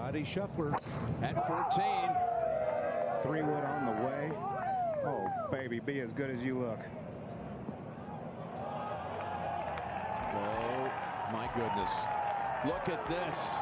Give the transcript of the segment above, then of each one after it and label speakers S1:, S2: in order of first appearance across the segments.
S1: Scottie Scheffler at 14.
S2: 3-wood on the way. Oh, baby, be as good as you look.
S1: Oh, my goodness. Look at this.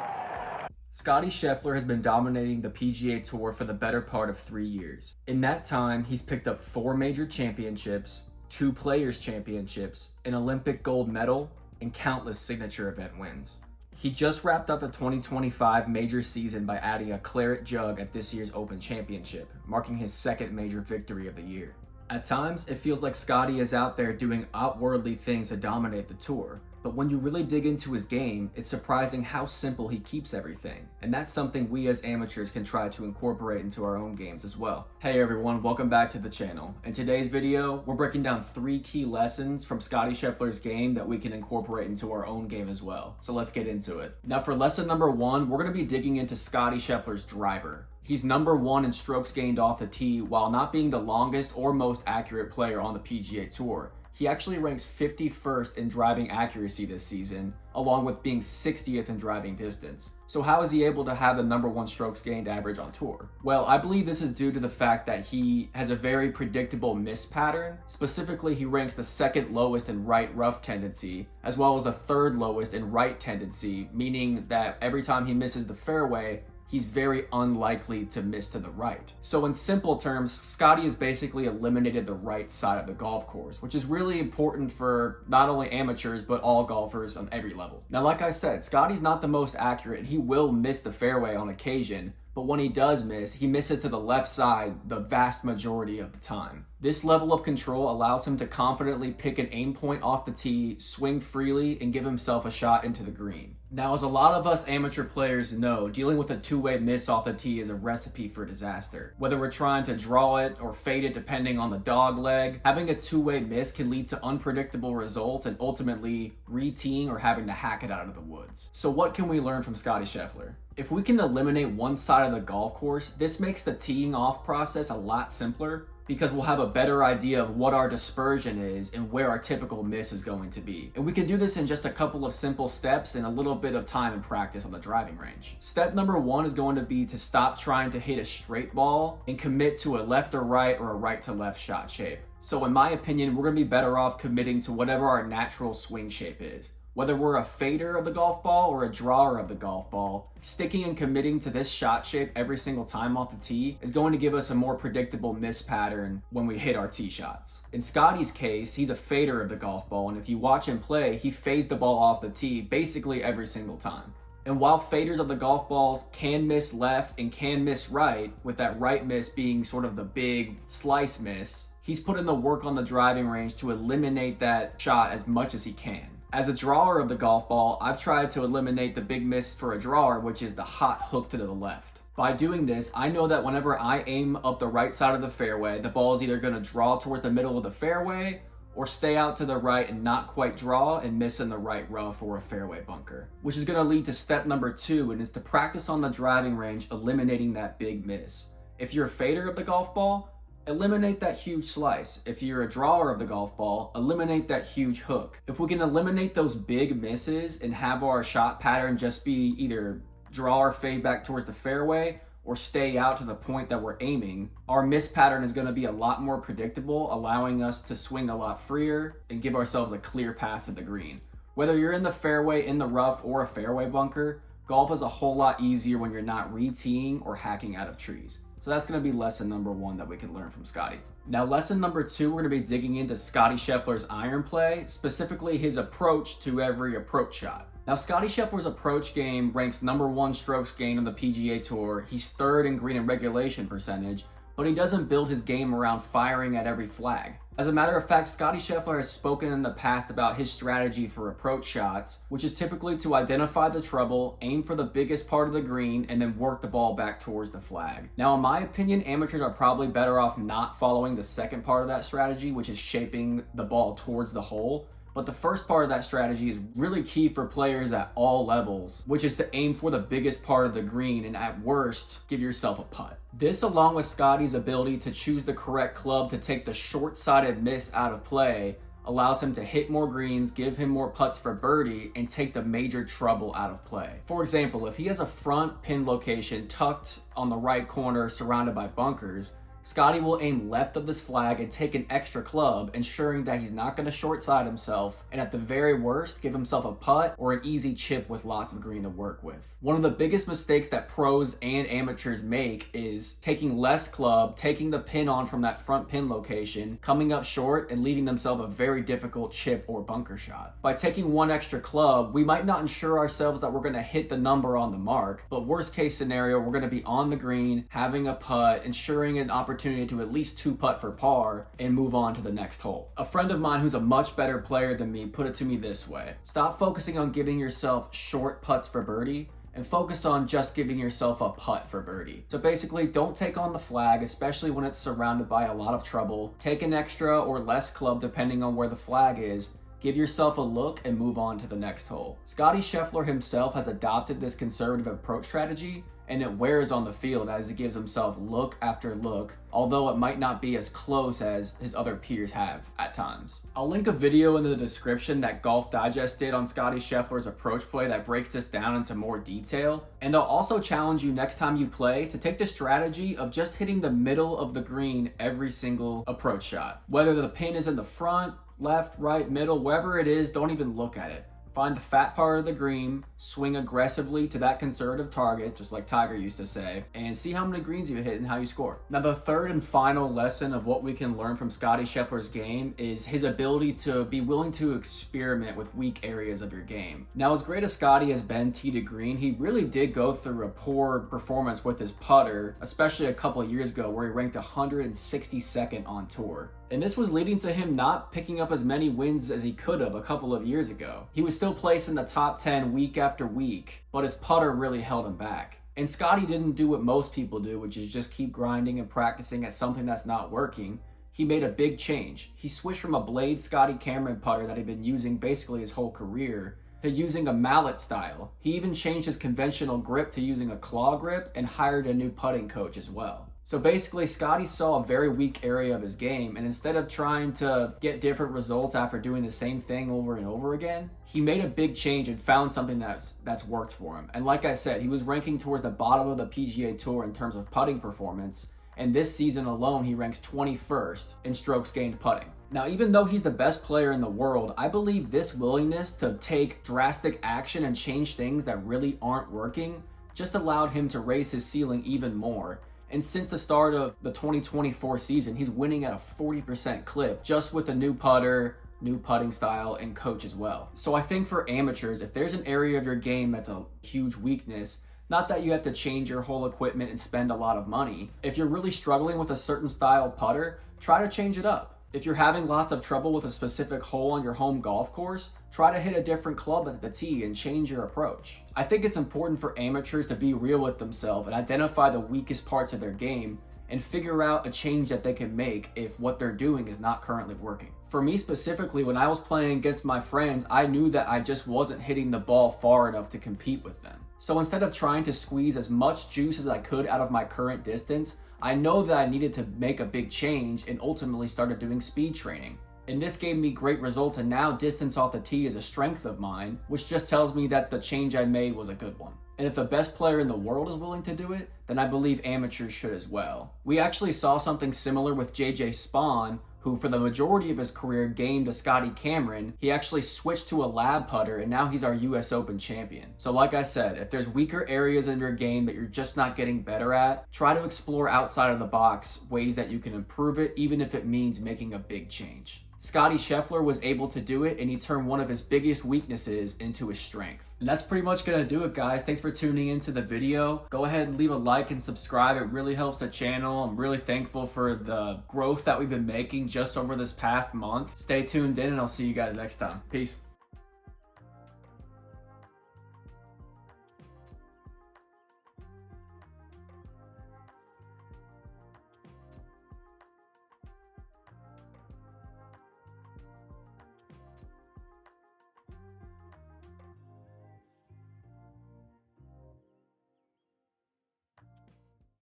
S3: Scottie Scheffler has been dominating the PGA Tour for the better part of 3 years. In that time, he's picked up 4 major championships, 2 Players' Championships, an Olympic gold medal, and countless signature event wins. He just wrapped up the 2025 major season by adding a claret jug at this year's Open Championship, marking his 2nd major victory of the year. At times, it feels like Scottie is out there doing outwardly things to dominate the tour, but when you really dig into his game, it's surprising how simple he keeps everything, and that's something we as amateurs can try to incorporate into our own games as well. Hey everyone, welcome back to the channel. In today's video, we're breaking down 3 key lessons from Scottie Scheffler's game that we can incorporate into our own game as well. So let's get into it. Now for lesson number 1, we're going to be digging into Scottie Scheffler's driver. He's number 1 in strokes gained off the tee while not being the longest or most accurate player on the PGA Tour. He actually ranks 51st in driving accuracy this season, along with being 60th in driving distance. So how is he able to have the number 1 strokes gained average on tour? Well, I believe this is due to the fact that he has a very predictable miss pattern. Specifically, he ranks the 2nd lowest in right rough tendency, as well as the 3rd lowest in right tendency, meaning that every time he misses the fairway, he's very unlikely to miss to the right. So in simple terms, Scottie has basically eliminated the right side of the golf course, which is really important for not only amateurs, but all golfers on every level. Now, like I said, Scottie's not the most accurate. He will miss the fairway on occasion, but when he does miss, he misses to the left side the vast majority of the time. This level of control allows him to confidently pick an aim point off the tee, swing freely, and give himself a shot into the green. Now, as a lot of us amateur players know, dealing with a two-way miss off the tee is a recipe for disaster. Whether we're trying to draw it or fade it depending on the dog leg, having a two-way miss can lead to unpredictable results and ultimately re-teeing or having to hack it out of the woods. So what can we learn from Scottie Scheffler? If we can eliminate one side of the golf course, this makes the teeing off process a lot simpler, because we'll have a better idea of what our dispersion is and where our typical miss is going to be. And we can do this in just a couple of simple steps and a little bit of time and practice on the driving range. Step number 1 is going to be to stop trying to hit a straight ball and commit to a left or right or a right to left shot shape. So in my opinion, we're going to be better off committing to whatever our natural swing shape is. Whether we're a fader of the golf ball or a drawer of the golf ball, sticking and committing to this shot shape every single time off the tee is going to give us a more predictable miss pattern when we hit our tee shots. In Scottie's case, he's a fader of the golf ball, and if you watch him play, he fades the ball off the tee basically every single time. And while faders of the golf balls can miss left and can miss right, with that right miss being sort of the big slice miss, he's put in the work on the driving range to eliminate that shot as much as he can. As a drawer of the golf ball, I've tried to eliminate the big miss for a drawer, which is the hot hook to the left. By doing this, I know that whenever I aim up the right side of the fairway, the ball is either going to draw towards the middle of the fairway or stay out to the right and not quite draw and miss in the right rough or a fairway bunker. Which is going to lead to step number 2, and is to practice on the driving range eliminating that big miss. If you're a fader of the golf ball, eliminate that huge slice. If you're a drawer of the golf ball, eliminate that huge hook. If we can eliminate those big misses and have our shot pattern just be either draw or fade back towards the fairway or stay out to the point that we're aiming, our miss pattern is going to be a lot more predictable, allowing us to swing a lot freer and give ourselves a clear path to the green. Whether you're in the fairway, in the rough, or a fairway bunker, golf is a whole lot easier when you're not re-teeing or hacking out of trees. So that's going to be lesson number 1 that we can learn from Scottie. Now, lesson number 2, we're going to be digging into Scottie Scheffler's iron play, specifically his approach to every approach shot. Now, Scottie Scheffler's approach game ranks number 1 strokes gained on the PGA Tour. He's 3rd in green and regulation percentage, but he doesn't build his game around firing at every flag. As a matter of fact, Scottie Scheffler has spoken in the past about his strategy for approach shots, which is typically to identify the trouble, aim for the biggest part of the green, and then work the ball back towards the flag. Now, in my opinion, amateurs are probably better off not following the second part of that strategy, which is shaping the ball towards the hole. But the first part of that strategy is really key for players at all levels, which is to aim for the biggest part of the green and at worst, give yourself a putt. This, along with Scottie's ability to choose the correct club to take the short-sided miss out of play, allows him to hit more greens, give him more putts for birdie, and take the major trouble out of play. For example, if he has a front pin location tucked on the right corner surrounded by bunkers, Scottie will aim left of this flag and take an extra club, ensuring that he's not going to short side himself, and at the very worst, give himself a putt or an easy chip with lots of green to work with. One of the biggest mistakes that pros and amateurs make is taking less club, taking the pin on from that front pin location, coming up short, and leaving themselves a very difficult chip or bunker shot. By taking one extra club, we might not ensure ourselves that we're going to hit the number on the mark, but worst case scenario, we're going to be on the green, having a putt, ensuring an opportunity to at least 2-putt for par and move on to the next hole. A friend of mine who's a much better player than me put it to me this way: stop focusing on giving yourself short putts for birdie and focus on just giving yourself a putt for birdie. So basically, don't take on the flag, especially when it's surrounded by a lot of trouble. Take an extra or less club depending on where the flag is. Give yourself a look and move on to the next hole. Scottie Scheffler himself has adopted this conservative approach strategy, and it wears on the field as he gives himself look after look, although it might not be as close as his other peers have at times. I'll link a video in the description that Golf Digest did on Scottie Scheffler's approach play that breaks this down into more detail, and I'll also challenge you next time you play to take the strategy of just hitting the middle of the green every single approach shot. Whether the pin is in the front, left, right, middle, wherever it is, don't even look at it. Find the fat part of the green, swing aggressively to that conservative target, just like Tiger used to say, and see how many greens you hit and how you score. Now, the third and final lesson of what we can learn from Scottie Scheffler's game is his ability to be willing to experiment with weak areas of your game. Now, as great as Scottie has been tee to green, he really did go through a poor performance with his putter, especially a couple of years ago where he ranked 162nd on tour. And this was leading to him not picking up as many wins as he could have a couple of years ago. He was still placed in the top 10 week after week, but his putter really held him back. And Scottie didn't do what most people do, which is just keep grinding and practicing at something that's not working. He made a big change. He switched from a blade Scottie Cameron putter that he'd been using basically his whole career to using a mallet style. He even changed his conventional grip to using a claw grip and hired a new putting coach as well. So basically, Scottie saw a very weak area of his game, and instead of trying to get different results after doing the same thing over and over again, he made a big change and found something that's worked for him. And like I said, he was ranking towards the bottom of the PGA Tour in terms of putting performance, and this season alone, he ranks 21st in strokes gained putting. Now, even though he's the best player in the world, I believe this willingness to take drastic action and change things that really aren't working just allowed him to raise his ceiling even more. And since the start of the 2024 season, he's winning at a 40% clip just with a new putter, new putting style, and coach as well. So I think for amateurs, if there's an area of your game that's a huge weakness, not that you have to change your whole equipment and spend a lot of money. If you're really struggling with a certain style putter, try to change it up. If you're having lots of trouble with a specific hole on your home golf course, try to hit a different club at the tee and change your approach. I think it's important for amateurs to be real with themselves and identify the weakest parts of their game and figure out a change that they can make if what they're doing is not currently working. For me specifically, when I was playing against my friends, I knew that I just wasn't hitting the ball far enough to compete with them. So instead of trying to squeeze as much juice as I could out of my current distance, I know that I needed to make a big change and ultimately started doing speed training. And this gave me great results, and now distance off the tee is a strength of mine, which just tells me that the change I made was a good one. And if the best player in the world is willing to do it, then I believe amateurs should as well. We actually saw something similar with JJ Spawn, who for the majority of his career gained a Scottie Cameron. He actually switched to a lab putter, and now he's our US Open champion. So like I said, if there's weaker areas in your game that you're just not getting better at, try to explore outside of the box ways that you can improve it, even if it means making a big change. Scottie Scheffler was able to do it, and he turned one of his biggest weaknesses into his strength. And that's pretty much going to do it, guys. Thanks for tuning into the video. Go ahead and leave a like and subscribe. It really helps the channel. I'm really thankful for the growth that we've been making just over this past month. Stay tuned in, and I'll see you guys next time. Peace.